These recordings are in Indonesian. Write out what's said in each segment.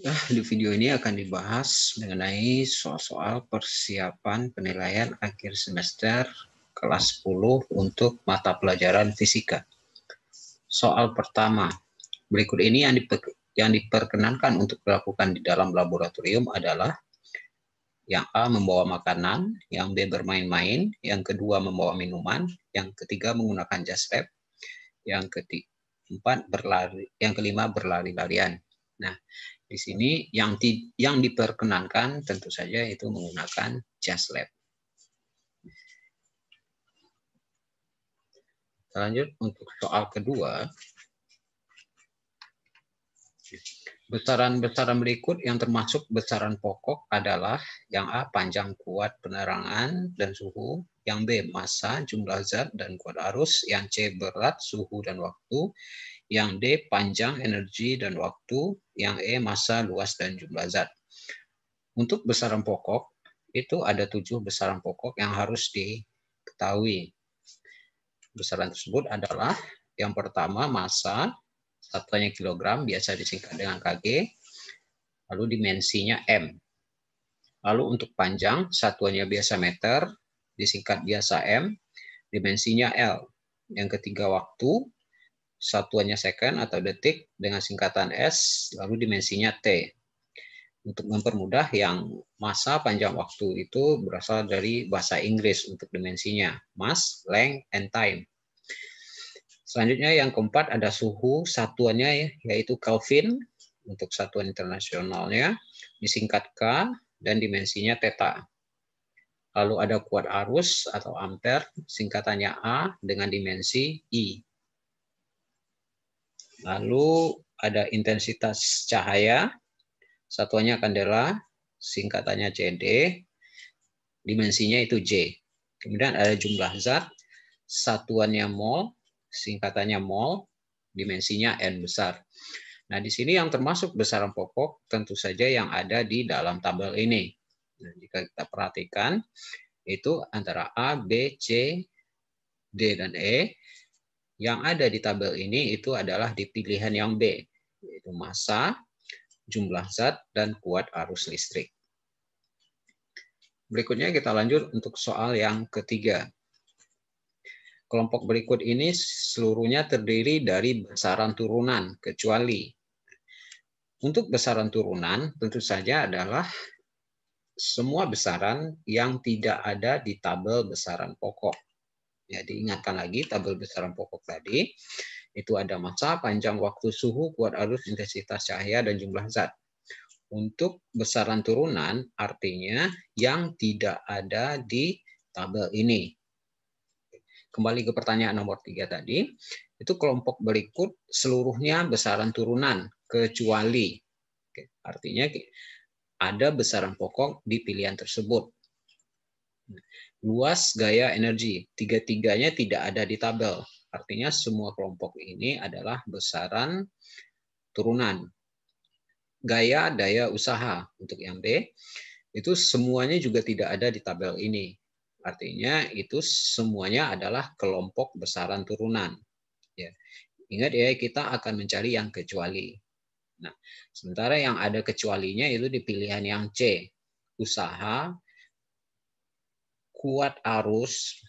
Di video ini akan dibahas mengenai soal-soal persiapan penilaian akhir semester kelas 10 untuk mata pelajaran fisika. Soal pertama, berikut ini yang diperkenankan untuk dilakukan di dalam laboratorium adalah yang A membawa makanan, yang B bermain-main, yang kedua membawa minuman, yang ketiga menggunakan jas lab, yang kelima berlari-larian. Nah, di sini yang diperkenankan tentu saja itu menggunakan jas lab. Lanjut untuk soal kedua. Besaran-besaran berikut yang termasuk besaran pokok adalah yang A panjang kuat penerangan dan suhu, yang B massa, jumlah zat dan kuat arus, yang C berat, suhu dan waktu, yang D panjang energi dan waktu, yang E massa, luas dan jumlah zat. Untuk besaran pokok itu ada 7 besaran pokok yang harus diketahui. Besaran tersebut adalah yang pertama massa, satuannya kilogram, biasa disingkat dengan kg, lalu dimensinya M. Lalu untuk panjang, satuannya biasa meter, disingkat biasa M, dimensinya L. Yang ketiga waktu, satuannya second atau detik dengan singkatan S, lalu dimensinya T. Untuk mempermudah, yang massa panjang waktu itu berasal dari bahasa Inggris untuk dimensinya, mass, length, and time. Selanjutnya yang keempat ada suhu, satuannya yaitu Kelvin untuk satuan internasionalnya, disingkat K dan dimensinya theta. Lalu ada kuat arus atau ampere, singkatannya A dengan dimensi I. Lalu ada intensitas cahaya, satuannya kandela, singkatannya CD, dimensinya itu J. Kemudian ada jumlah zat, satuannya mol, singkatannya mol, dimensinya N besar. Nah, di sini yang termasuk besaran pokok tentu saja yang ada di dalam tabel ini. Nah, jika kita perhatikan, itu antara A, B, C, D, dan E. Yang ada di tabel ini itu adalah di pilihan yang B, yaitu massa, jumlah zat, dan kuat arus listrik. Berikutnya kita lanjut untuk soal yang ketiga. Kelompok berikut ini seluruhnya terdiri dari besaran turunan, kecuali untuk besaran turunan tentu saja adalah semua besaran yang tidak ada di tabel besaran pokok. Ya, diingatkan lagi tabel besaran pokok tadi, itu ada massa, panjang waktu, suhu, kuat arus, intensitas cahaya, dan jumlah zat. Untuk besaran turunan artinya yang tidak ada di tabel ini. Kembali ke pertanyaan nomor 3 tadi, itu kelompok berikut seluruhnya besaran turunan, kecuali. Artinya ada besaran pokok di pilihan tersebut. Luas, gaya, energi, tiga-tiganya tidak ada di tabel. Artinya semua kelompok ini adalah besaran turunan. Gaya, daya, usaha untuk yang B, itu semuanya juga tidak ada di tabel ini. Artinya itu semuanya adalah kelompok besaran turunan. Ya. Ingat ya, kita akan mencari yang kecuali. Nah, sementara yang ada kecualinya itu di pilihan yang C, usaha, kuat arus,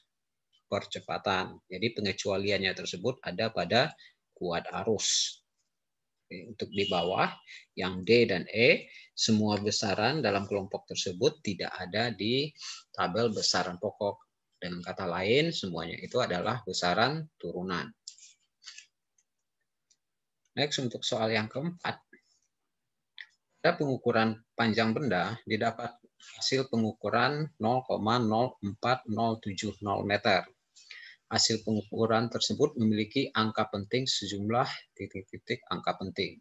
percepatan. Jadi pengecualiannya tersebut ada pada kuat arus. Untuk di bawah, yang D dan E, semua besaran dalam kelompok tersebut tidak ada di tabel besaran pokok. Dengan kata lain, semuanya itu adalah besaran turunan. Next, untuk soal yang keempat. Pada pengukuran panjang benda, didapat hasil pengukuran 0,04070 meter. Hasil pengukuran tersebut memiliki angka penting sejumlah titik-titik angka penting.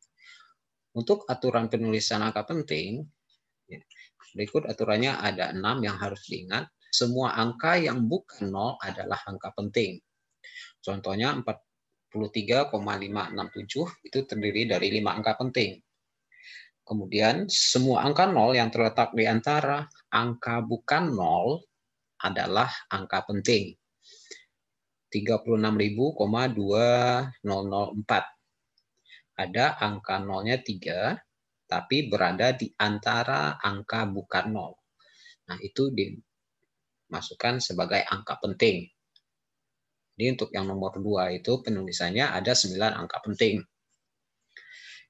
Untuk aturan penulisan angka penting, berikut aturannya ada 6 yang harus diingat. Semua angka yang bukan 0 adalah angka penting. Contohnya 43,567 itu terdiri dari 5 angka penting. Kemudian semua angka 0 yang terletak di antara angka bukan 0 adalah angka penting. 36.2004. Ada angka nolnya 3, tapi berada di antara angka bukan 0. Nah, itu dimasukkan sebagai angka penting. Jadi untuk yang nomor 2 itu penulisannya ada 9 angka penting.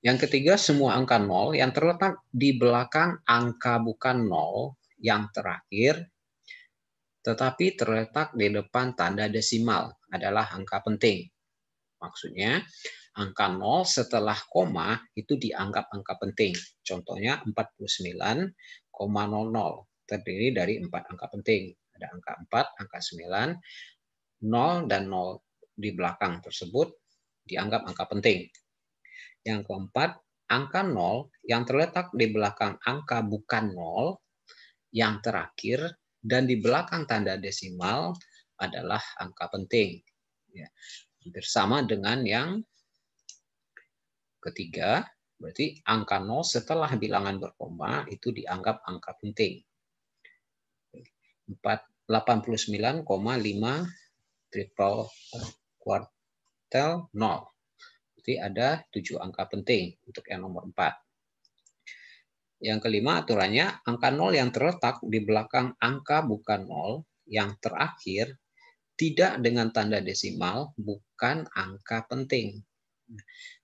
Yang ketiga, semua angka 0 yang terletak di belakang angka bukan 0 yang terakhir, tetapi terletak di depan tanda desimal adalah angka penting. Maksudnya, angka 0 setelah koma itu dianggap angka penting. Contohnya 49,00 terdiri dari 4 angka penting. Ada angka 4, angka 9, 0 dan 0 di belakang tersebut dianggap angka penting. Yang keempat, angka 0 yang terletak di belakang angka bukan 0 yang terakhir dan di belakang tanda desimal adalah angka penting. Ya, hampir sama dengan yang ketiga, berarti angka 0 setelah bilangan berkoma itu dianggap angka penting. 89,5 triple kuartil 0. Jadi ada 7 angka penting untuk yang nomor 4. Yang kelima aturannya, angka 0 yang terletak di belakang angka bukan 0 yang terakhir tidak dengan tanda desimal bukan angka penting.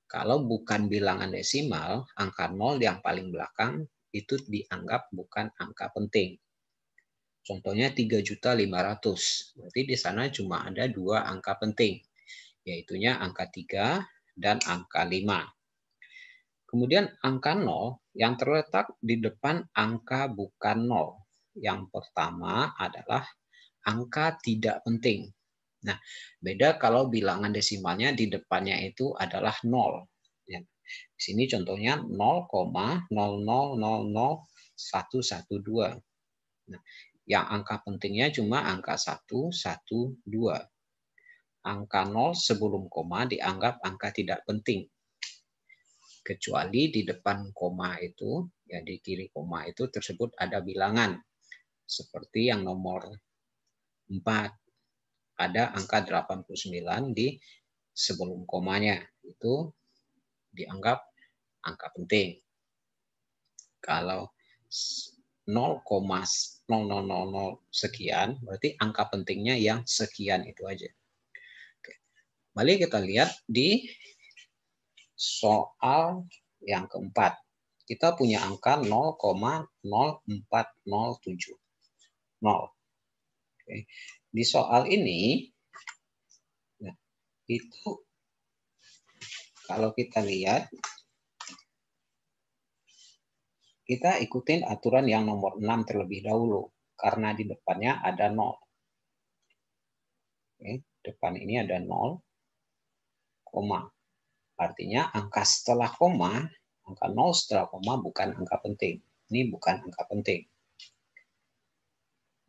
Kalau bukan bilangan desimal, angka 0 yang paling belakang itu dianggap bukan angka penting. Contohnya 3.500.000. Berarti di sana cuma ada 2 angka penting, yaitunya angka 3 dan angka 5. Kemudian angka 0 yang terletak di depan angka bukan 0. Yang pertama adalah angka tidak penting. Nah, beda kalau bilangan desimalnya di depannya itu adalah 0. Ya. Di sini contohnya 0,0000112. Nah, yang angka pentingnya cuma angka 1, 1, 2. Angka 0 sebelum koma dianggap angka tidak penting. Kecuali di depan koma itu, ya di kiri koma itu tersebut ada bilangan. Seperti yang nomor 4. Ada angka 89 di sebelum komanya. Itu dianggap angka penting. Kalau 0,0000 sekian, berarti angka pentingnya yang sekian itu aja. Oke. Mari kita lihat di soal yang keempat. Kita punya angka 0,0407. 0. Oke. Di soal ini, nah, itu kalau kita lihat, kita ikutin aturan yang nomor 6 terlebih dahulu. Karena di depannya ada 0. Oke. Depan ini ada 0, koma. Artinya angka setelah koma, angka 0 setelah koma bukan angka penting. Ini bukan angka penting.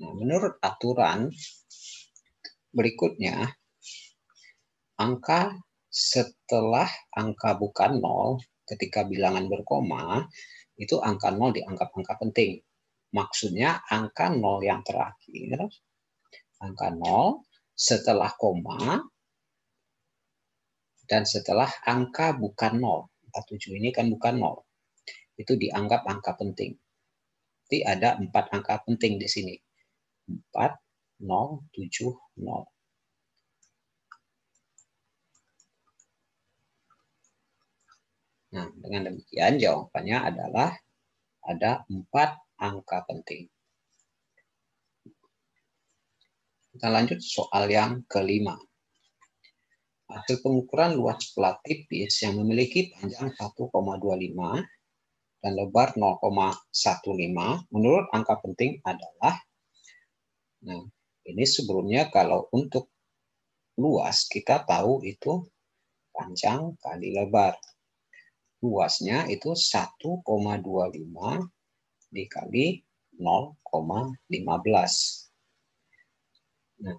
Nah, menurut aturan berikutnya, angka setelah angka bukan 0 ketika bilangan berkoma, itu angka 0 dianggap angka penting. Maksudnya angka 0 yang terakhir, angka 0 setelah koma, dan setelah angka bukan 0. 47 ini kan bukan 0. Itu dianggap angka penting. Jadi ada 4 angka penting di sini. 4, 0, 7, 0. Nah, dengan demikian jawabannya adalah ada 4 angka penting. Kita lanjut soal yang kelima. Hasil pengukuran luas plat tipis yang memiliki panjang 1,25 dan lebar 0,15 menurut angka penting adalah, nah ini sebelumnya kalau untuk luas kita tahu itu panjang kali lebar. Luasnya itu 1,25 dikali 0,15. Nah,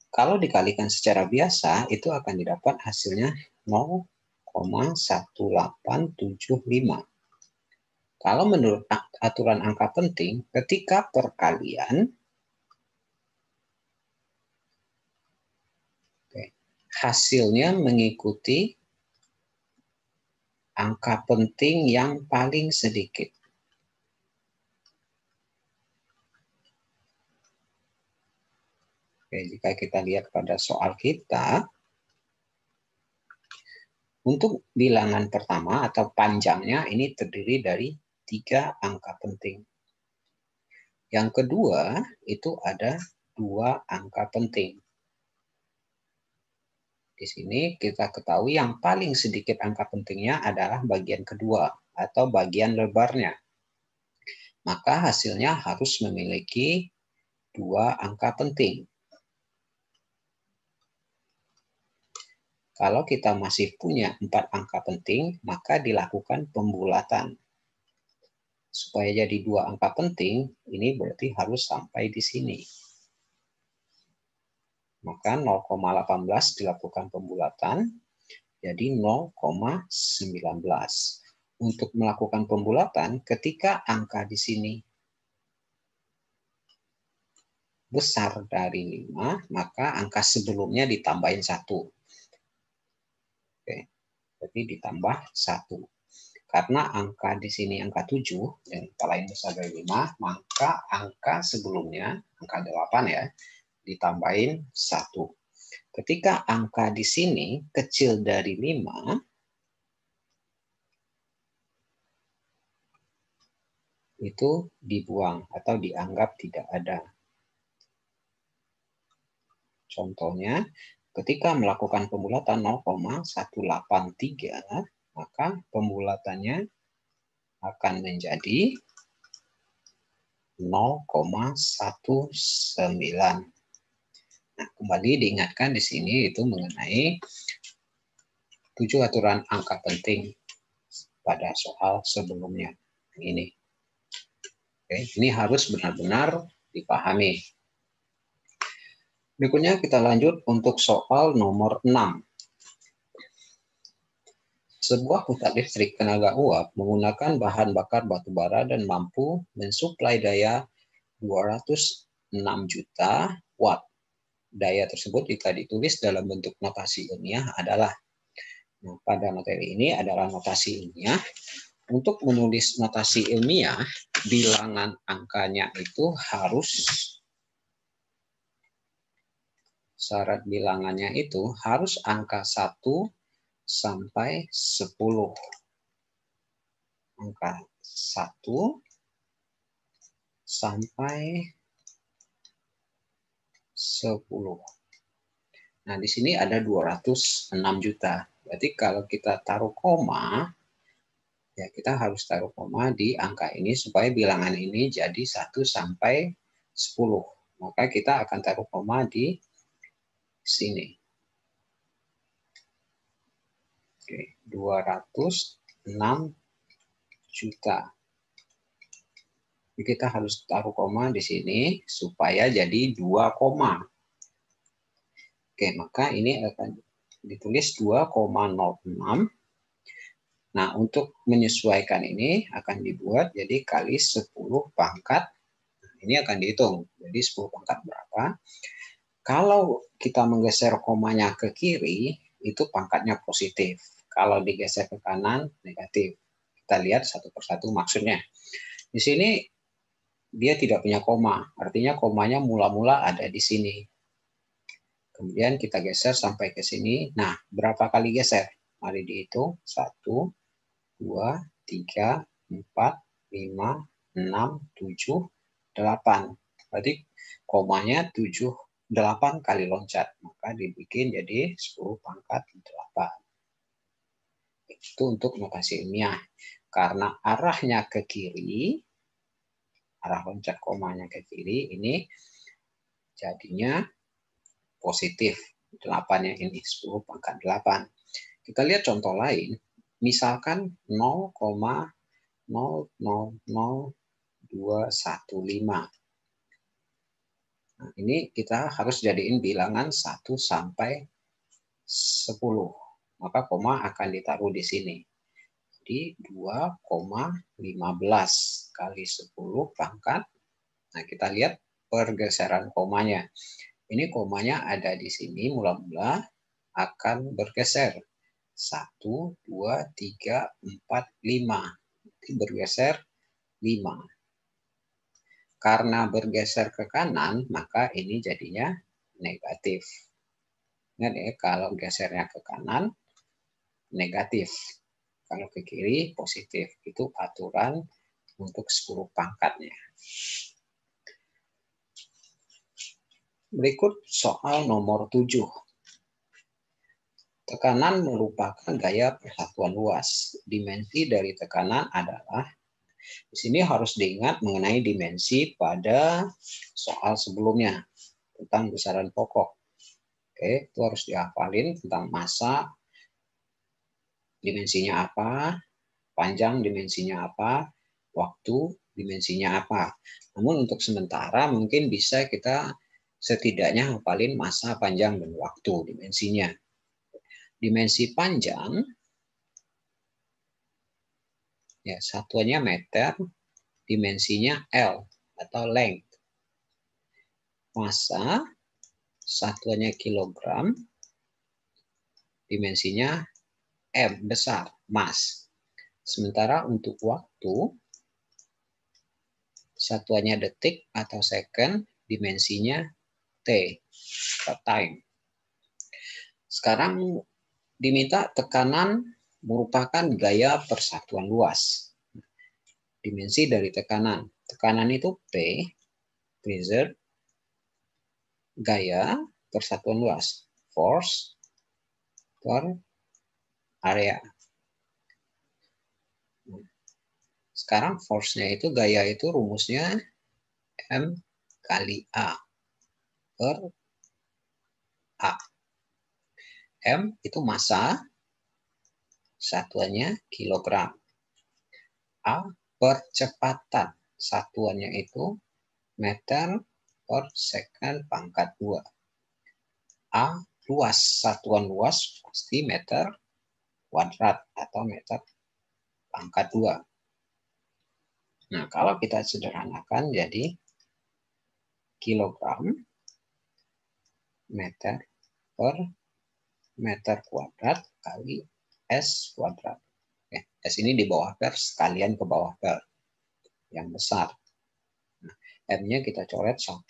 kalau dikalikan secara biasa, itu akan didapat hasilnya 0,1875. Kalau menurut aturan angka penting, ketika perkalian, hasilnya mengikuti angka penting yang paling sedikit. Oke, jika kita lihat pada soal kita, untuk bilangan pertama atau panjangnya ini terdiri dari 3 angka penting. Yang kedua itu ada 2 angka penting. Di sini kita ketahui yang paling sedikit angka pentingnya adalah bagian kedua atau bagian lebarnya. Maka hasilnya harus memiliki 2 angka penting. Kalau kita masih punya 4 angka penting, maka dilakukan pembulatan. Supaya jadi 2 angka penting, ini berarti harus sampai di sini. Maka 0,18 dilakukan pembulatan, jadi 0,19. Untuk melakukan pembulatan, ketika angka di sini besar dari 5, maka angka sebelumnya ditambahin 1. Oke, jadi ditambah 1. Karena angka di sini angka 7 dan lain besar dari 5, maka angka sebelumnya, angka 8 ya, ditambahin 1. Ketika angka di sini kecil dari 5, itu dibuang atau dianggap tidak ada. Contohnya, ketika melakukan pembulatan 0,183, maka pembulatannya akan menjadi 0,19. Nah, kembali diingatkan di sini itu mengenai 7 aturan angka penting pada soal sebelumnya. Ini. Oke, ini harus benar-benar dipahami. Berikutnya kita lanjut untuk soal nomor 6. Sebuah pusat listrik tenaga uap menggunakan bahan bakar batu bara dan mampu mensuplai daya 206 juta watt. Daya tersebut jika ditulis dalam bentuk notasi ilmiah adalah. Nah, pada materi ini adalah notasi ilmiah. Untuk menulis notasi ilmiah, bilangan angkanya itu syarat bilangannya itu harus angka 1 sampai 10. Angka 1 sampai 10. Nah, di sini ada 206 juta. Berarti kalau kita taruh koma, ya kita harus taruh koma di angka ini supaya bilangan ini jadi 1 sampai 10. Maka kita akan taruh koma di sini. Oke, 206 juta. Kita harus taruh koma di sini supaya jadi 2 koma. Oke, maka ini akan ditulis 2,06. Nah, untuk menyesuaikan ini akan dibuat jadi kali 10 pangkat. Ini akan dihitung. Jadi 10 pangkat berapa? Kalau kita menggeser komanya ke kiri, itu pangkatnya positif. Kalau digeser ke kanan, negatif. Kita lihat satu persatu maksudnya. Di sini dia tidak punya koma. Artinya komanya mula-mula ada di sini. Kemudian kita geser sampai ke sini. Nah, berapa kali geser? Mari dihitung. 1, 2, 3, 4, 5, 6, 7, 8. Berarti komanya 7, 8 kali loncat. Maka dibikin jadi 10 pangkat 8. Itu untuk notasi ilmiah. Karena arahnya ke kiri, arah loncat komanya ke kiri, ini jadinya positif. 8-nya ini 10 pangkat 8. Kita lihat contoh lain. Misalkan 0,000215. Nah, ini kita harus jadiin bilangan 1 sampai 10. Maka koma akan ditaruh di sini. Jadi 2,15 kali 10 pangkat. Nah, kita lihat pergeseran komanya. Ini komanya ada di sini, mula-mula akan bergeser 1, 2, 3, 4, 5. Bergeser 5. Karena bergeser ke kanan, maka ini jadinya negatif. Ingat ya, kalau gesernya ke kanan, negatif. Kalau ke kiri, positif. Itu aturan untuk 10 pangkatnya. Berikut soal nomor 7. Tekanan merupakan gaya persatuan luas. Dimensi dari tekanan adalah, di sini harus diingat mengenai dimensi pada soal sebelumnya tentang besaran pokok. Oke, itu harus dihafalin tentang massa, dimensinya apa, panjang dimensinya apa, waktu dimensinya apa. Namun untuk sementara mungkin bisa kita setidaknya hafalin massa, panjang, dan waktu dimensinya. Dimensi panjang, ya satuannya meter, dimensinya L atau length. Massa, satuannya kilogram, dimensinya M, besar, mass. Sementara untuk waktu, satuannya detik atau second, dimensinya T, atau time. Sekarang diminta tekanan merupakan gaya persatuan luas. Dimensi dari tekanan. Tekanan itu P, pressure, gaya persatuan luas, force per area. Sekarang force-nya itu, gaya itu rumusnya M kali A per A. M itu massa, satuannya kilogram. A percepatan, satuannya itu meter per second pangkat 2. A luas, satuan luas pasti meter kuadrat atau meter pangkat 2. Nah, kalau kita sederhanakan jadi kilogram meter per meter kuadrat kali S kuadrat. S ini di bawah per, sekalian ke bawah per yang besar. Nah, M-nya kita coret 1.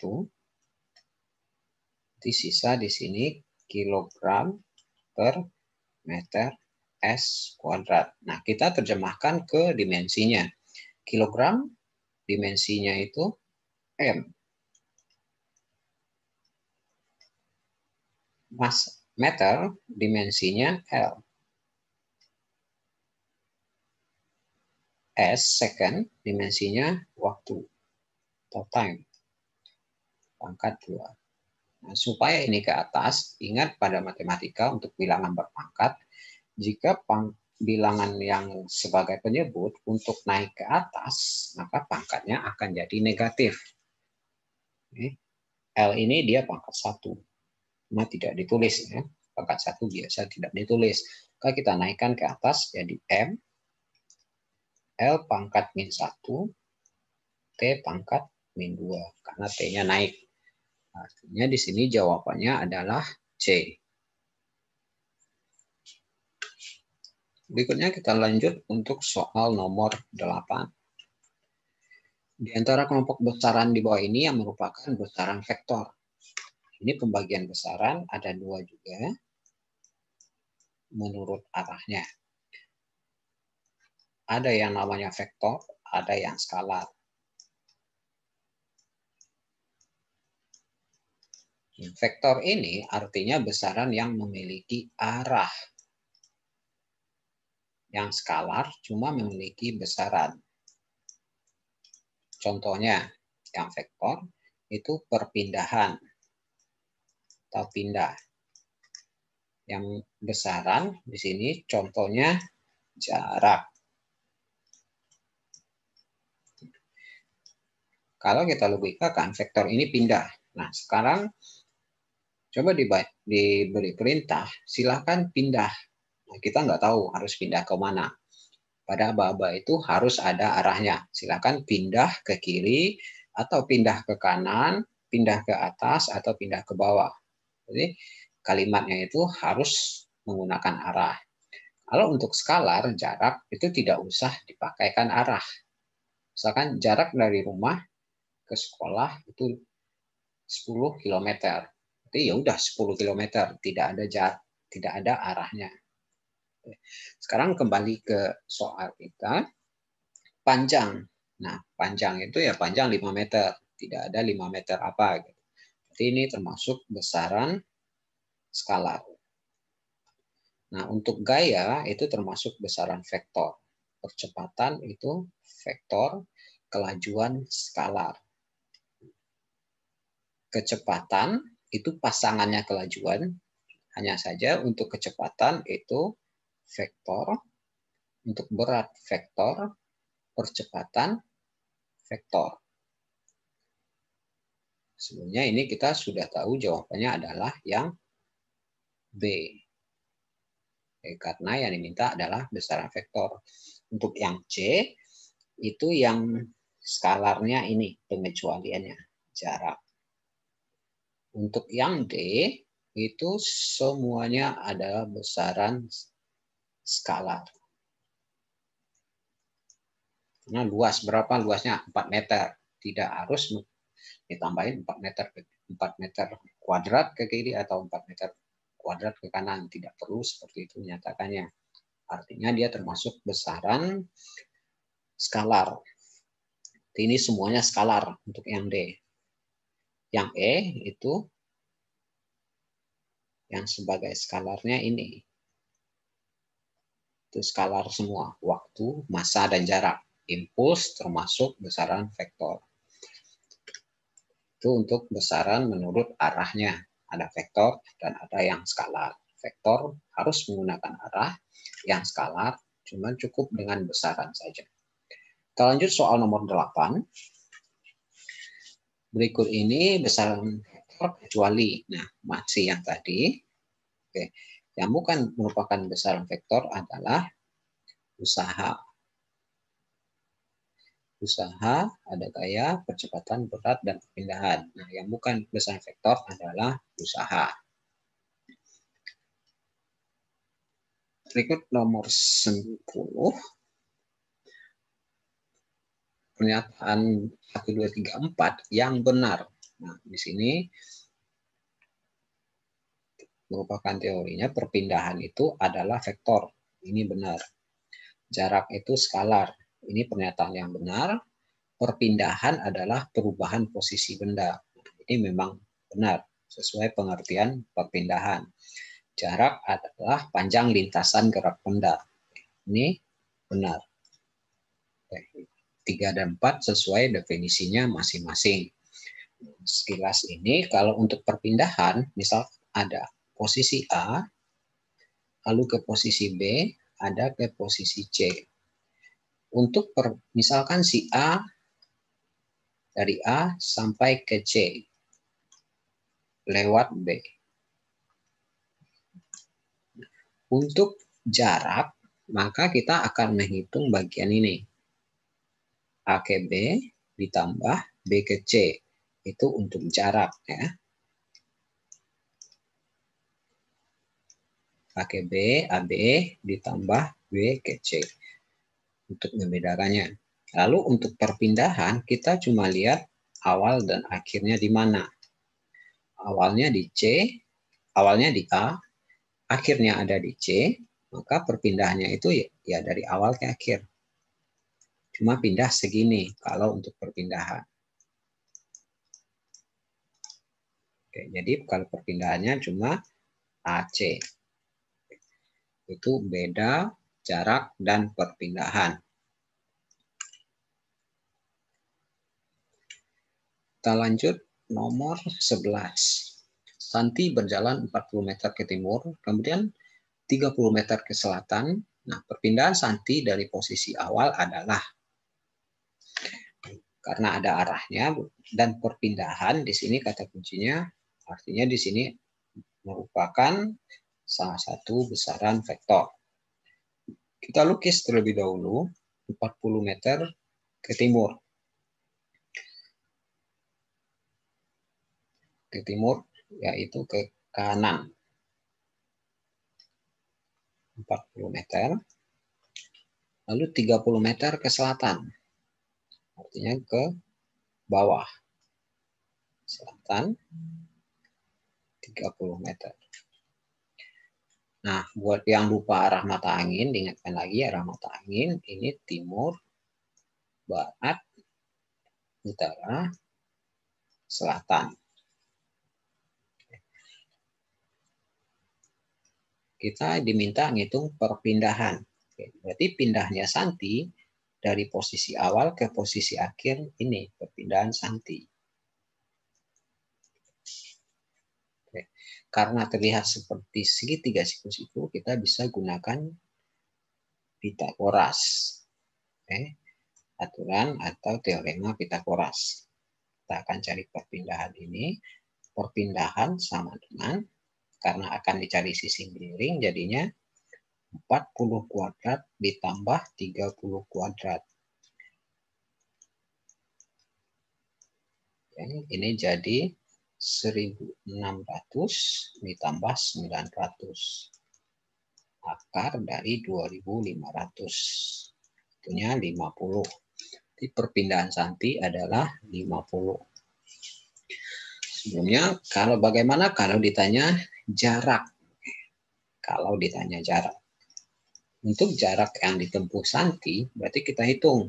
Di sisa di sini kilogram per meter S kuadrat. Nah, kita terjemahkan ke dimensinya. Kilogram dimensinya itu M. Meter dimensinya L. S second dimensinya waktu atau time. Pangkat 2. Nah, supaya ini ke atas, ingat pada matematika untuk bilangan berpangkat, jika bilangan yang sebagai penyebut untuk naik ke atas, maka pangkatnya akan jadi negatif. L ini dia pangkat 1. Nah, tidak ditulis ya. Pangkat 1 biasa tidak ditulis. Kalau kita naikkan ke atas jadi M, L pangkat min 1, T pangkat min 2. Karena T-nya naik. Artinya di sini jawabannya adalah C. Berikutnya kita lanjut untuk soal nomor 8. Di antara kelompok besaran di bawah ini yang merupakan besaran vektor. Ini pembagian besaran ada 2 juga menurut arahnya. Ada yang namanya vektor, ada yang skalar. Vektor ini artinya besaran yang memiliki arah. Yang skalar cuma memiliki besaran. Contohnya, yang vektor itu perpindahan atau pindah. Yang besaran di sini contohnya jarak. Kalau kita logikakan vektor ini pindah. Nah, sekarang coba diberi perintah, silakan pindah. Nah, kita nggak tahu harus pindah ke mana. Pada aba-aba itu harus ada arahnya. Silakan pindah ke kiri, atau pindah ke kanan, pindah ke atas, atau pindah ke bawah. Jadi kalimatnya itu harus menggunakan arah. Kalau untuk skalar, jarak itu tidak usah dipakaikan arah. Misalkan jarak dari rumah ke sekolah itu 10 km. Jadi ya udah 10 km, tidak ada arahnya. Sekarang kembali ke soal kita, panjang. Nah, panjang itu ya panjang 5 meter, tidak ada 5 meter apa gitu. Jadi ini termasuk besaran skalar. Nah, untuk gaya itu termasuk besaran vektor. Percepatan itu vektor, kelajuan skalar. Kecepatan itu pasangannya kelajuan, hanya saja untuk kecepatan itu vektor, untuk berat vektor, percepatan vektor. Sebelumnya ini kita sudah tahu jawabannya adalah yang B. Karena yang diminta adalah besaran vektor. Untuk yang C, itu yang skalarnya ini, pengecualiannya, jarak. Untuk yang D, itu semuanya adalah besaran skalar. Nah, luas, berapa luasnya? 4 meter. Tidak harus ditambahin 4 meter kuadrat ke kiri atau 4 meter kuadrat ke kanan. Tidak perlu seperti itu menyatakannya. Artinya dia termasuk besaran skalar. Ini semuanya skalar untuk yang D. Yang E itu yang sebagai skalarnya ini. Itu skalar semua. Waktu, massa, dan jarak. Impuls termasuk besaran vektor. Itu untuk besaran menurut arahnya. Ada vektor dan ada yang skalar. Vektor harus menggunakan arah, yang skalar cuma cukup dengan besaran saja. Kita lanjut soal nomor 8. Berikut ini besaran vektor kecuali. Nah, masih yang tadi. Oke. Yang bukan merupakan besaran vektor adalah usaha. Usaha, ada gaya, percepatan, berat, dan perpindahan. Nah, yang bukan besaran vektor adalah usaha. Berikut nomor 10. Pernyataan 1, 2, 3, 4 yang benar. Nah, di sini merupakan teorinya perpindahan itu adalah vektor. Ini benar. Jarak itu skalar. Ini pernyataan yang benar. Perpindahan adalah perubahan posisi benda. Ini memang benar sesuai pengertian perpindahan. Jarak adalah panjang lintasan gerak benda. Ini benar. 3 dan 4 sesuai definisinya masing-masing. Sekilas ini kalau untuk perpindahan, misal ada posisi A, lalu ke posisi B, ada ke posisi C. Untuk misalkan si A dari A sampai ke C lewat B. Untuk jarak, maka kita akan menghitung bagian ini. A ke B ditambah B ke C. Itu untuk jarak, ya. A ke B, AB ditambah B ke C. Untuk membedakannya. Lalu untuk perpindahan, kita cuma lihat awal dan akhirnya di mana. Awalnya di C, awalnya di A, akhirnya ada di C, maka perpindahannya itu ya dari awal ke akhir. Cuma pindah segini kalau untuk perpindahan. Oke, jadi kalau perpindahannya cuma AC. Itu beda jarak dan perpindahan. Kita lanjut nomor 11. Santi berjalan 40 meter ke timur, kemudian 30 meter ke selatan. Nah, perpindahan Santi dari posisi awal adalah karena ada arahnya dan perpindahan di sini kata kuncinya artinya di sini merupakan salah satu besaran vektor. Kita lukis terlebih dahulu 40 meter ke timur. Ke timur yaitu ke kanan. 40 meter. Lalu 30 meter ke selatan. Artinya ke bawah. Selatan 30 meter. Nah, buat yang lupa arah mata angin, diingatkan lagi arah mata angin ini timur, barat, utara, selatan. Kita diminta ngitung perpindahan. Berarti pindahnya Santi dari posisi awal ke posisi akhir ini, perpindahan Santi. Karena terlihat seperti segitiga siklus itu, kita bisa gunakan Pitagoras. Aturan atau teorema Pitagoras. Kita akan cari perpindahan ini. Perpindahan sama dengan, karena akan dicari sisi miring, jadinya 40 kuadrat ditambah 30 kuadrat. Ini jadi 1600 ditambah 900. Akar dari 2500. Itunya 50. Jadi perpindahan Santi adalah 50. Sebelumnya, bagaimana kalau ditanya jarak? Kalau ditanya jarak. Untuk jarak yang ditempuh Santi, berarti kita hitung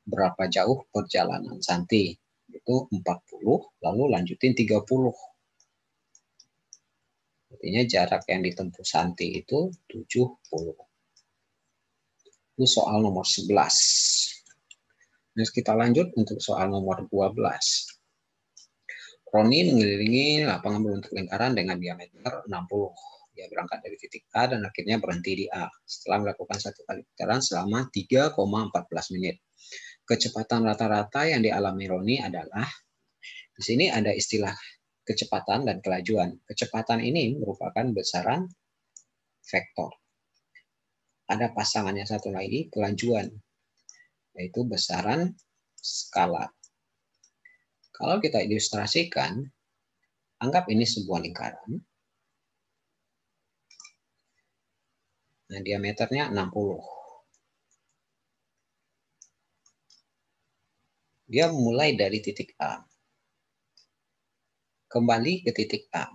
berapa jauh perjalanan Santi. Itu 40, lalu lanjutin 30. Artinya jarak yang ditempuh Santi itu 70. Itu soal nomor 11. Nah, kita lanjut untuk soal nomor 12. Roni mengelilingi lapangan berbentuk lingkaran dengan diameter 60. Dia berangkat dari titik A dan akhirnya berhenti di A. Setelah melakukan satu kali putaran selama 3,14 menit. Kecepatan rata-rata yang dialami Roni adalah, di sini ada istilah kecepatan dan kelajuan. Kecepatan ini merupakan besaran vektor. Ada pasangannya satu lagi, kelajuan, yaitu besaran skala. Kalau kita ilustrasikan, anggap ini sebuah lingkaran. Nah, diameternya 60. Dia mulai dari titik A. Kembali ke titik A.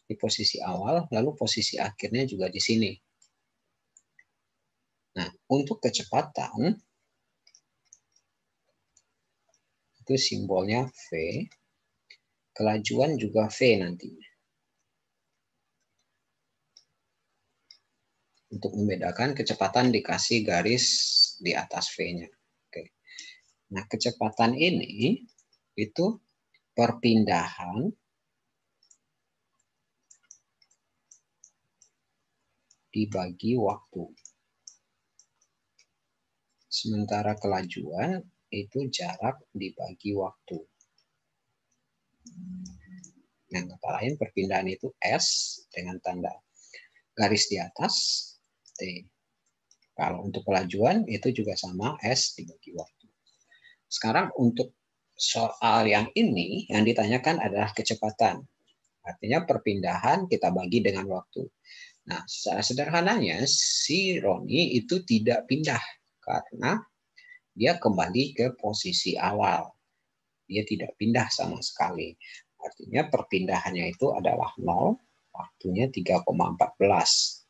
Di posisi awal, lalu posisi akhirnya juga di sini. Nah, untuk kecepatan, itu simbolnya V. Kelajuan juga V nantinya. Untuk membedakan kecepatan dikasih garis di atas V-nya. Oke. Nah, kecepatan ini itu perpindahan dibagi waktu. Sementara kelajuan itu jarak dibagi waktu. Yang kata lain perpindahan itu S dengan tanda garis di atas T. Kalau untuk kelajuan itu juga sama S dibagi waktu. Sekarang untuk soal yang ini yang ditanyakan adalah kecepatan. Artinya perpindahan kita bagi dengan waktu. Nah, secara sederhananya si Roni itu tidak pindah karena dia kembali ke posisi awal. Dia tidak pindah sama sekali. Artinya perpindahannya itu adalah 0, waktunya 3,14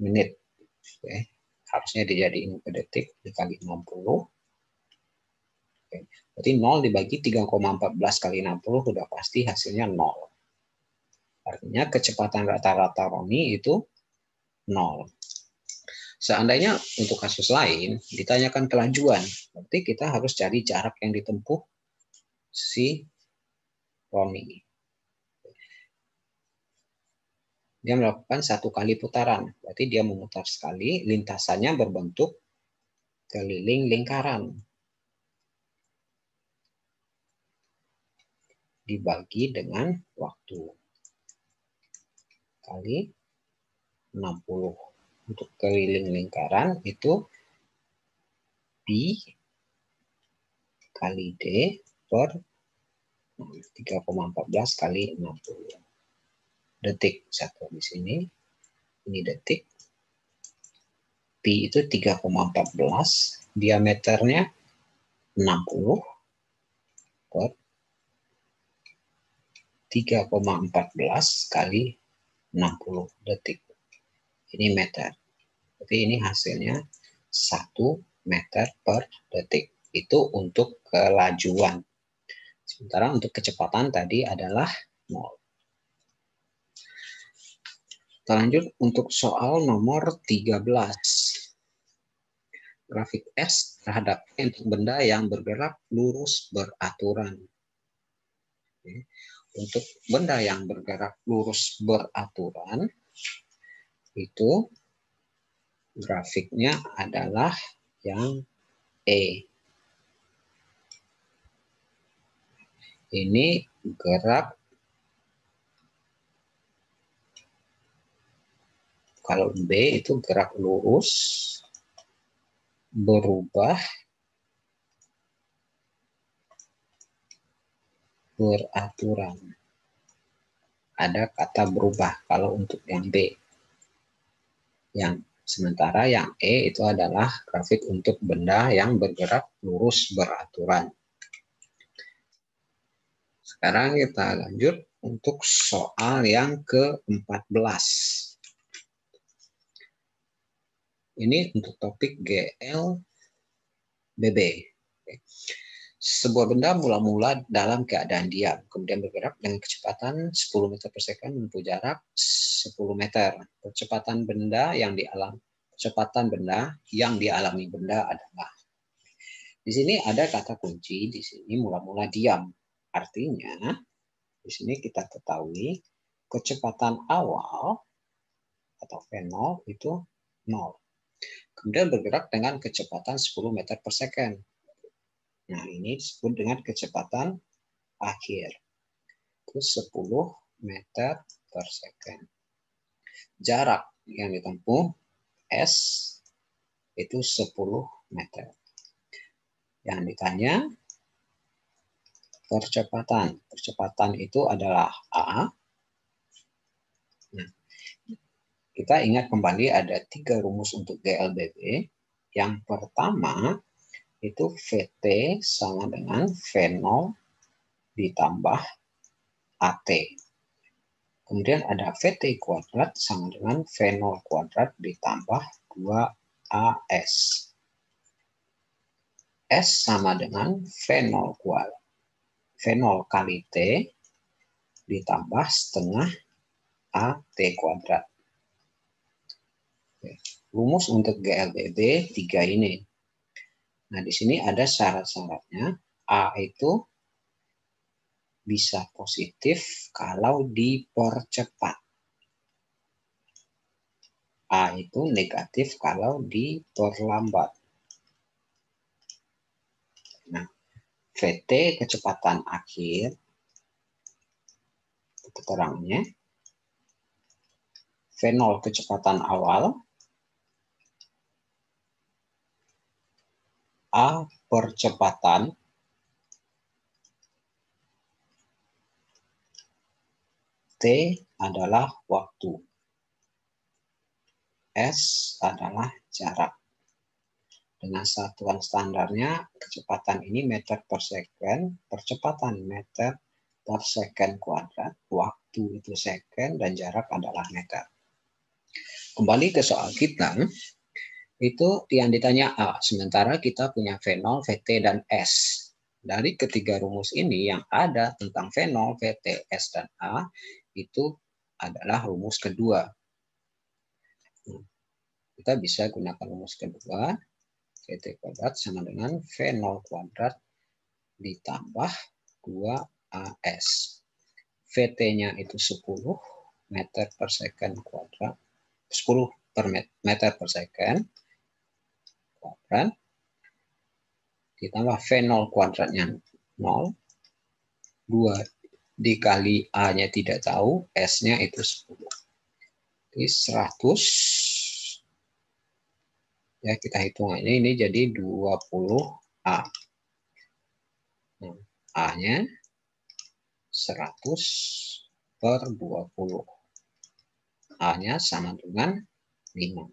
menit. Oke. Harusnya dijadiin ke detik dikali 60. Oke. Berarti 0 dibagi 3,14 kali 60 sudah pasti hasilnya 0. Artinya kecepatan rata-rata Roni itu 0. Seandainya untuk kasus lain ditanyakan kelajuan, berarti kita harus cari jarak yang ditempuh si Roni. Dia melakukan satu kali putaran, berarti dia memutar sekali, lintasannya berbentuk keliling lingkaran. Dibagi dengan waktu. Kali 60. Untuk keliling lingkaran itu Pi kali D per 3,14 kali 60 detik. Satu di sini, ini detik. Pi itu 3,14, diameternya 60 per 3,14 kali 60 detik. Ini meter. Jadi ini hasilnya 1 meter per detik. Itu untuk kelajuan. Sementara untuk kecepatan tadi adalah 0. Kita lanjut untuk soal nomor 13. Grafik S terhadap untuk benda yang bergerak lurus beraturan. Untuk benda yang bergerak lurus beraturan, itu grafiknya adalah yang E. Ini gerak, kalau B itu gerak lurus, berubah, beraturan. Ada kata berubah kalau untuk yang B. Yang sementara yang E itu adalah grafik untuk benda yang bergerak lurus beraturan. Sekarang kita lanjut untuk soal yang ke-14. Ini untuk topik GLBB. Sebuah benda mula-mula dalam keadaan diam, kemudian bergerak dengan kecepatan 10 meter per second menempuh jarak 10 meter. Kecepatan benda yang dialami benda adalah. Di sini ada kata kunci, di sini mula-mula diam. Artinya, di sini kita ketahui kecepatan awal atau V0 itu 0. Kemudian bergerak dengan kecepatan 10 meter per second. Nah, ini disebut dengan kecepatan akhir. Itu 10 meter per second. Jarak yang ditempuh S itu 10 meter. Yang ditanya percepatan. Percepatan itu adalah A. Nah, kita ingat kembali ada 3 rumus untuk GLBB. Yang pertama itu VT sama dengan V0 ditambah AT. Kemudian ada VT kuadrat sama dengan V0 kuadrat ditambah 2AS. S sama dengan V0 kuadrat. V0 kali T ditambah setengah AT kuadrat. Rumus untuk GLBB 3 ini. Nah, di sini ada syarat-syaratnya. A itu bisa positif kalau dipercepat. A itu negatif kalau diperlambat. Nah, VT kecepatan akhir, keterangannya. V0 kecepatan awal. A percepatan. T adalah waktu. S adalah jarak. Dengan satuan standarnya, kecepatan ini meter per second, percepatan meter per second kuadrat, waktu itu second, dan jarak adalah meter. Kembali ke soal kita, itu yang ditanya A, sementara kita punya V0, VT, dan S. Dari ketiga rumus ini yang ada tentang V0, VT, S, dan A, itu adalah rumus kedua. Kita bisa gunakan rumus kedua, VT kuadrat sama dengan V0 kuadrat ditambah 2AS. VT-nya itu 10 meter per second kuadrat, 10 per meter per second kuadrat, ditambah V0 kuadratnya 0, 2 dikali A-nya tidak tahu, S-nya itu 10. Jadi 100, ya kita hitung aja, ini jadi 20A. Nah, A-nya 100 per 20. A-nya sama dengan 5.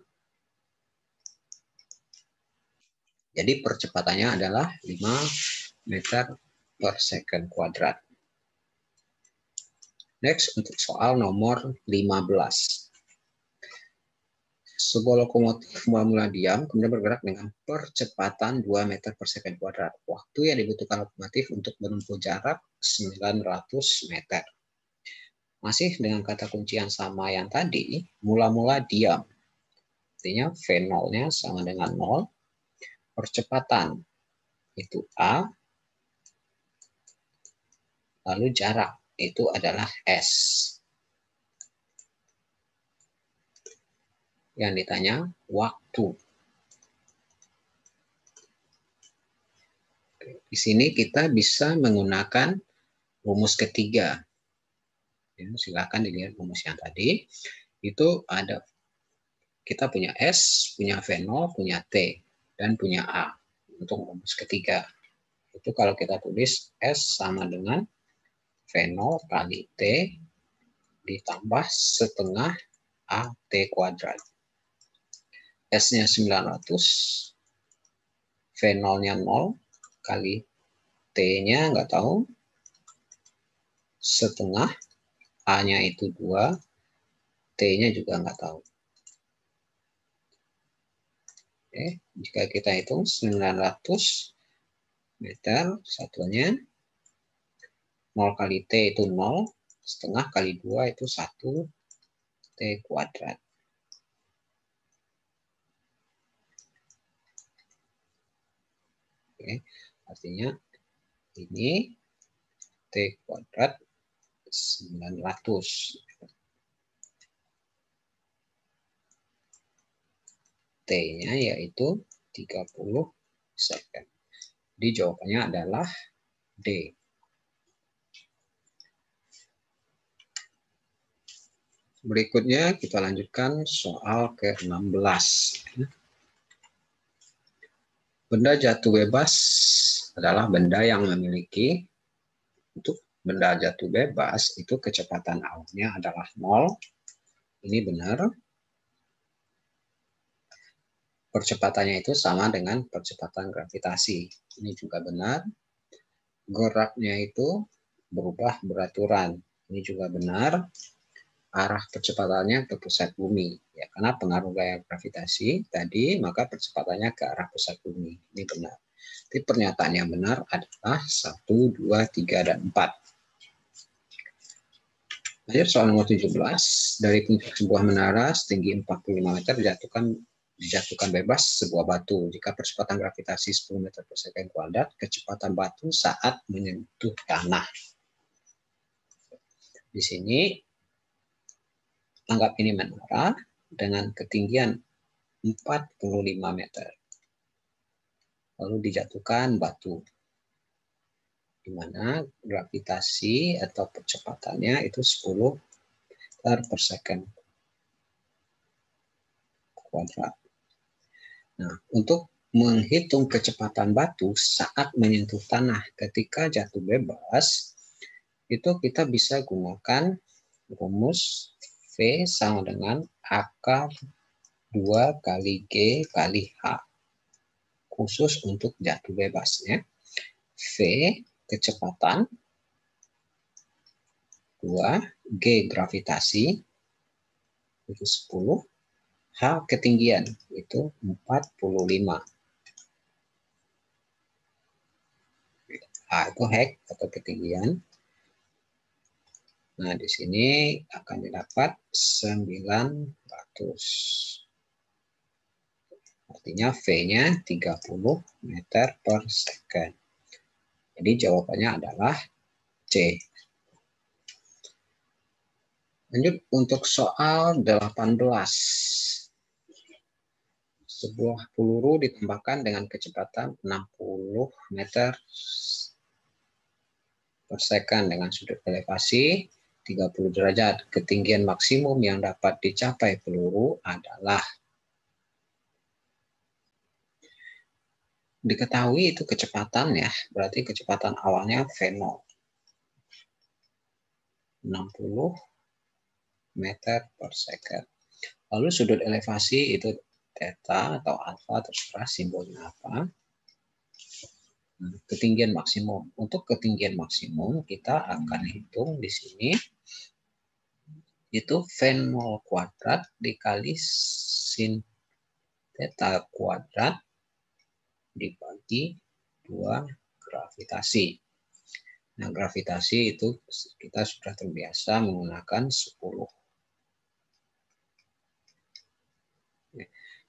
Jadi percepatannya adalah 5 meter per second kuadrat. Next, untuk soal nomor 15. Sebuah lokomotif mula-mula diam, kemudian bergerak dengan percepatan 2 meter per second kuadrat. Waktu yang dibutuhkan lokomotif untuk menempuh jarak 900 meter. Masih dengan kata kunci yang sama yang tadi, mula-mula diam. Artinya V0-nya sama dengan 0. Percepatan itu A. Lalu jarak itu adalah S. Yang ditanya waktu. Di sini kita bisa menggunakan rumus ketiga. Ya, silakan dilihat rumus yang tadi. Itu ada, kita punya S, punya V0, punya T, dan punya A. Untuk rumus ketiga. Itu kalau kita tulis S sama dengan V0 kali T ditambah setengah AT kuadrat. S-nya 900, V0-nya 0, kali T-nya nggak tahu, setengah, A-nya itu 2, T-nya juga nggak tahu. Oke, jika kita hitung 900 meter, satuannya 0 kali T itu 0, setengah kali 2 itu 1 T kuadrat. Oke, artinya ini T kuadrat 900. T-nya yaitu 30 second. Jadi jawabannya adalah D. Berikutnya kita lanjutkan soal ke-16. Benda jatuh bebas adalah benda yang memiliki, untuk benda jatuh bebas itu kecepatan awalnya adalah 0. Ini benar. Percepatannya itu sama dengan percepatan gravitasi. Ini juga benar. Geraknya itu berubah beraturan. Ini juga benar. Arah percepatannya ke pusat bumi. Ya, karena pengaruh gaya gravitasi tadi, maka percepatannya ke arah pusat bumi. Ini benar. Tapi pernyataan yang benar adalah 1, 2, 3, dan 4. Lanjut soal nomor 17. Dari puncak sebuah menara setinggi 45 meter dijatuhkan bebas sebuah batu. Jika percepatan gravitasi 10 meter per second kuadrat, kecepatan batu saat menyentuh tanah. Di sini, anggap ini menara dengan ketinggian 45 meter. Lalu dijatuhkan batu. Di mana gravitasi atau percepatannya itu 10 meter per second kuadrat. Nah, untuk menghitung kecepatan batu saat menyentuh tanah ketika jatuh bebas, itu kita bisa gunakan rumus V sama dengan akar 2 kali G kali H. Khusus untuk jatuh bebasnya. V kecepatan, 2 G gravitasi, itu 10, H ketinggian, itu 45. H itu height atau ketinggian. Nah, di sini akan didapat 900. Artinya V-nya 30 meter per second. Jadi jawabannya adalah C. Lanjut untuk soal 18. Sebuah peluru ditembakkan dengan kecepatan 60 meter per second dengan sudut elevasi 30 derajat. Ketinggian maksimum yang dapat dicapai peluru adalah, diketahui itu kecepatan ya, berarti kecepatan awalnya V0. 60 meter per second. Lalu sudut elevasi itu theta atau alfa, terserah simbolnya apa. Ketinggian maksimum. Untuk ketinggian maksimum kita akan hitung di sini itu V0 kuadrat dikali sin theta kuadrat dibagi 2 gravitasi. Nah, gravitasi itu kita sudah terbiasa menggunakan 10.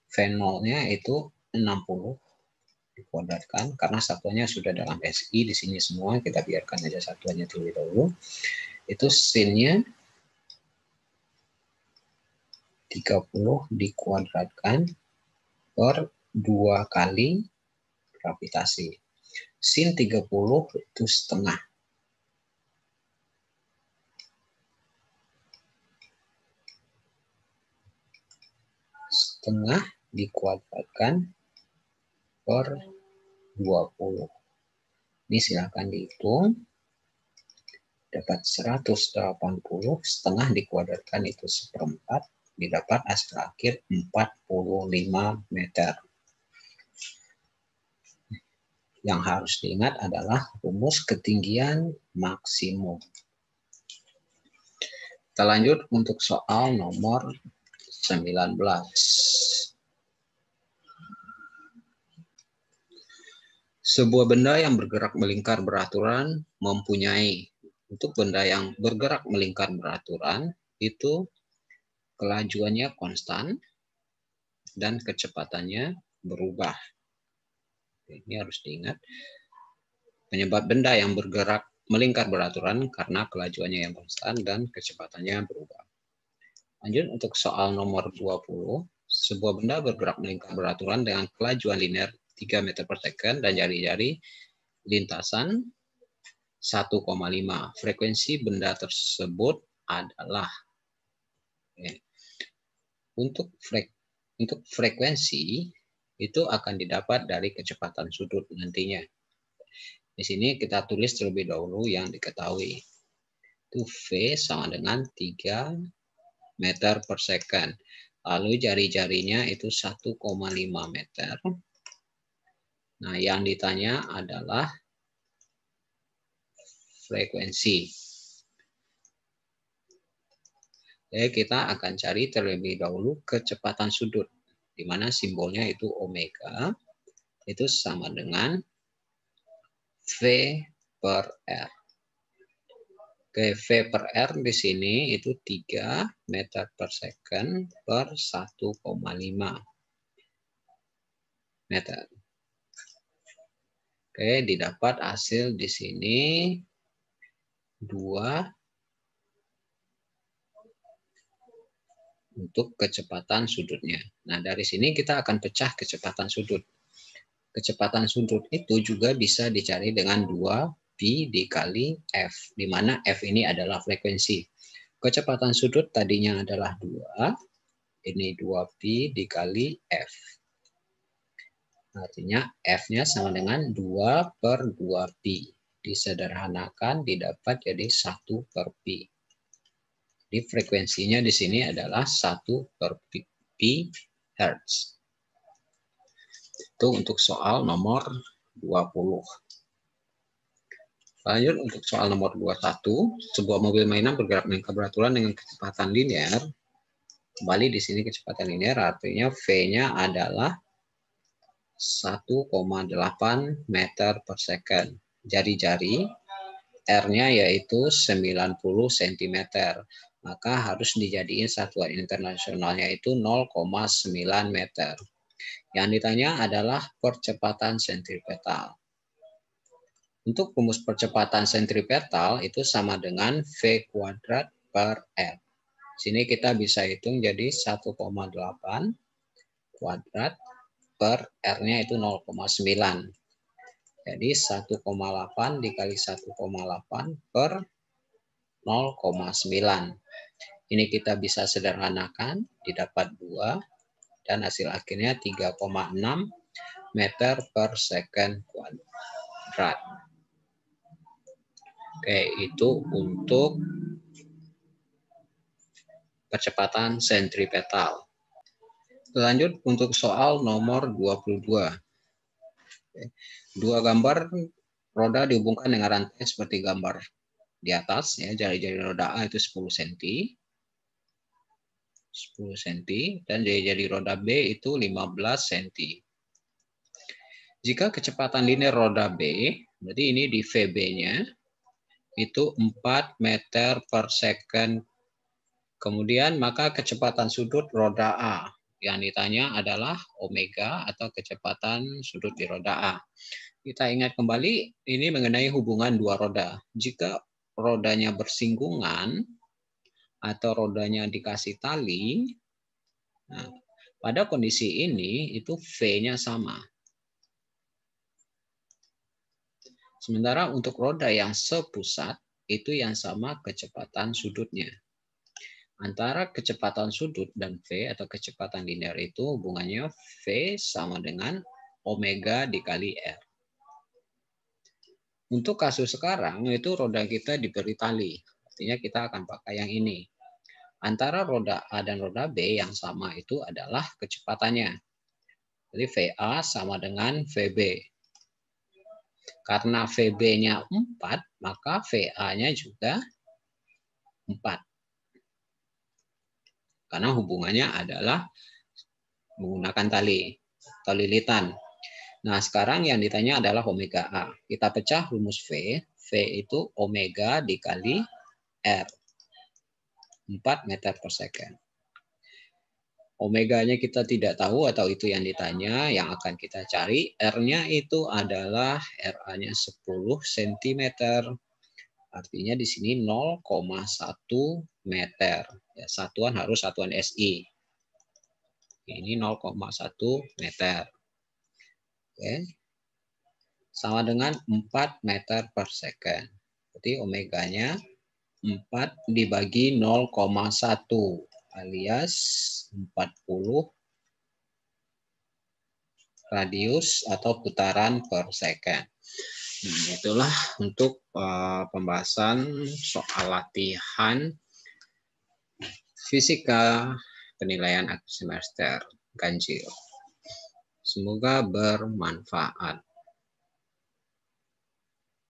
V0-nya itu 60 dikuadratkan, karena satuannya sudah dalam SI di sini semua, kita biarkan aja satuannya terlebih dahulu. Itu sinnya 30 dikuadratkan per 2 kali gravitasi. Sin 30 itu setengah. Setengah dikuadratkan per 20. Ini silakan dihitung. Dapat 180, setengah dikuadratkan itu 1/4. Didapat hasil akhir 45 meter. Yang harus diingat adalah rumus ketinggian maksimum. Kita lanjut untuk soal nomor 19. Sebuah benda yang bergerak melingkar beraturan mempunyai, untuk benda yang bergerak melingkar beraturan itu kelajuannya konstan dan kecepatannya berubah. Ini harus diingat. Penyebab benda yang bergerak melingkar beraturan karena kelajuannya yang konstan dan kecepatannya berubah. Lanjut untuk soal nomor 20. Sebuah benda bergerak melingkar beraturan dengan kelajuan linear 3 meter per second dan jari-jari lintasan 1,5. Frekuensi benda tersebut adalah. Untuk frekuensi itu akan didapat dari kecepatan sudut nantinya. Di sini kita tulis terlebih dahulu yang diketahui. Itu V sama dengan 3 meter per second. Lalu jari-jarinya itu 1,5 meter. Nah, yang ditanya adalah frekuensi. Oke, kita akan cari terlebih dahulu kecepatan sudut, di mana simbolnya itu omega, itu sama dengan V per R. Oke, V per R di sini itu 3 meter per second per 1,5 meter. Oke, didapat hasil di sini 2 untuk kecepatan sudutnya. Nah, dari sini kita akan pecah kecepatan sudut. Kecepatan sudut itu juga bisa dicari dengan 2pi dikali F, di mana F ini adalah frekuensi. Kecepatan sudut tadinya adalah 2, ini 2pi dikali F. Artinya F-nya sama dengan 2 per 2pi. Disederhanakan didapat jadi 1 per pi. Jadi frekuensinya di sini adalah 1 per pi Hertz. Itu untuk soal nomor 20. Lanjut untuk soal nomor 21. Sebuah mobil mainan bergerak melingkar beraturan dengan kecepatan linear. Kembali di sini kecepatan linear artinya V-nya adalah 1,8 meter per second. Jari-jari R-nya yaitu 90 cm. Maka harus dijadiin satuan internasionalnya itu 0,9 meter. Yang ditanya adalah percepatan sentripetal. Untuk rumus percepatan sentripetal itu sama dengan V kuadrat per R. Sini kita bisa hitung jadi 1,8 kuadrat per R-nya itu 0,9. Jadi 1,8 dikali 1,8 per 0,9. Ini kita bisa sederhanakan, didapat 2, dan hasil akhirnya 3,6 meter per second kuadrat. Oke, itu untuk kecepatan sentripetal. Lanjut untuk soal nomor 22. Dua gambar roda dihubungkan dengan rantai seperti gambar di atas, ya, jari-jari roda A itu 10 cm, 10 cm, dan jari-jari roda B itu 15 cm. Jika kecepatan linear roda B, berarti ini di VB-nya, itu 4 meter per second. Kemudian maka kecepatan sudut roda A yang ditanya adalah omega atau kecepatan sudut di roda A. Kita ingat kembali ini mengenai hubungan dua roda. Jika rodanya bersinggungan atau rodanya dikasih tali, nah, pada kondisi ini itu V-nya sama. Sementara untuk roda yang sepusat itu yang sama kecepatan sudutnya. Antara kecepatan sudut dan V atau kecepatan linear itu hubungannya V sama dengan omega dikali R. Untuk kasus sekarang itu roda kita diberi tali. Artinya kita akan pakai yang ini. Antara roda A dan roda B yang sama itu adalah kecepatannya. Jadi VA sama dengan VB. Karena VB-nya 4, maka VA-nya juga 4. Karena hubungannya adalah menggunakan tali atau lilitan. Nah, sekarang yang ditanya adalah omega A. Kita pecah rumus V. V itu omega dikali R. 4 meter per second. Omeganya kita tidak tahu atau itu yang ditanya. Yang akan kita cari R-nya itu adalah RA-nya 10 cm. Artinya di sini 0,1 meter. Ya, satuan harus satuan SI. Ini 0,1 meter. Oke. Sama dengan 4 meter per second. Jadi omeganya 4 dibagi 0,1 alias 40 radius atau putaran per second. Itulah untuk pembahasan soal latihan fisika penilaian akhir semester ganjil. Semoga bermanfaat.